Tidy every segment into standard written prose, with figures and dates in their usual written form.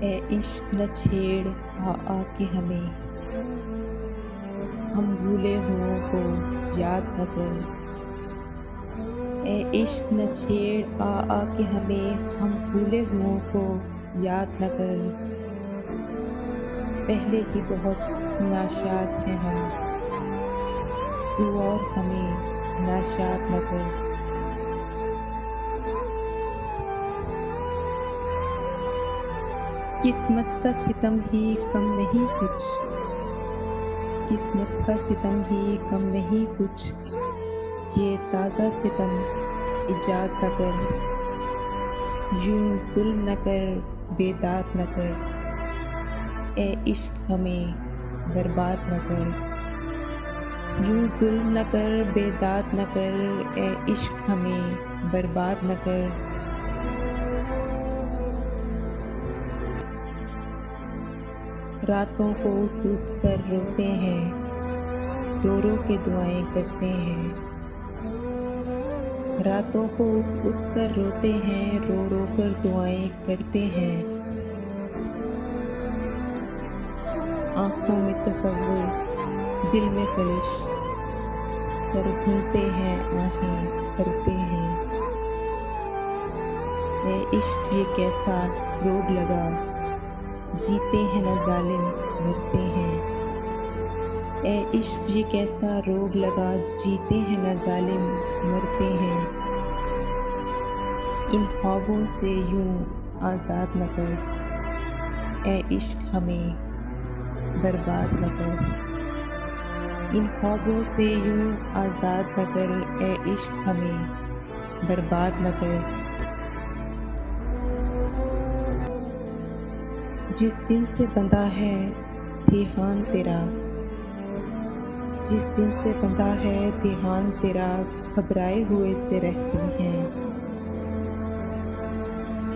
ए इश्क न छेड़ आ के हमें, हम भूले हुओं को याद न कर। ए इश्क न छेड़ आ के हमें, हम भूले हुओं को याद न कर। पहले ही बहुत नाशाद हैं हम, तू और हमें नाशाद न कर। किस्मत का सितम ही कम नहीं कुछ, किस्मत का सितम ही कम नहीं कुछ, ये ताज़ा सितम इजाद न कर। यूं जुल्म न कर, बेदाग न कर, ए इश्क हमें बर्बाद न कर। यूं जुल्म न कर, बेदाग न कर, ए इश्क हमें बर्बाद न कर। रातों को टूट कर रोते हैं, रो रो के दुआएं करते हैं। रातों को उठ कर रोते हैं, रो रो कर दुआएं करते हैं। आँखों में तसव्वुर, दिल में खलिश, सर धुनते हैं, आहें भरते हैं। ए इश्क ये कैसा रोग लगा, जीते हैं न जालिम मरते हैं। ए इश्क ये कैसा रोग लगा, जीते हैं न जालिम मरते हैं। इन ख्वाबों से यूं आज़ाद न कर, ए इश्क हमें बर्बाद न कर। इन ख्वाबों से यूं आज़ाद न कर, ए इश्क हमें बर्बाद न कर। जिस दिन से बंधा है ध्यान तेरा, जिस दिन से बंधा है ध्यान तेरा, घबराए हुए से रहती हैं।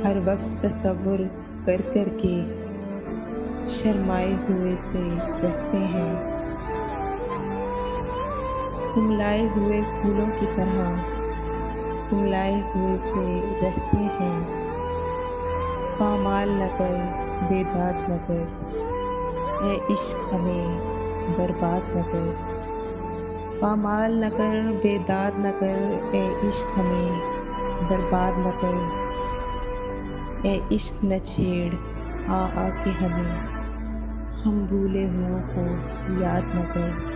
हर वक्त तसव्वुर कर कर के शर्माए हुए से रहते हैं। कुमलाए हुए फूलों की तरह कुमलाए हुए से रहते हैं। पामाल न कर, बेदाग न कर, ए इश्क हमें बर्बाद न कर। पामाल न कर, बेदाग न कर, ए इश्क हमें बर्बाद न कर। ए इश्क न छेड़ आ के हमें, हम भूले हुओं को याद न कर।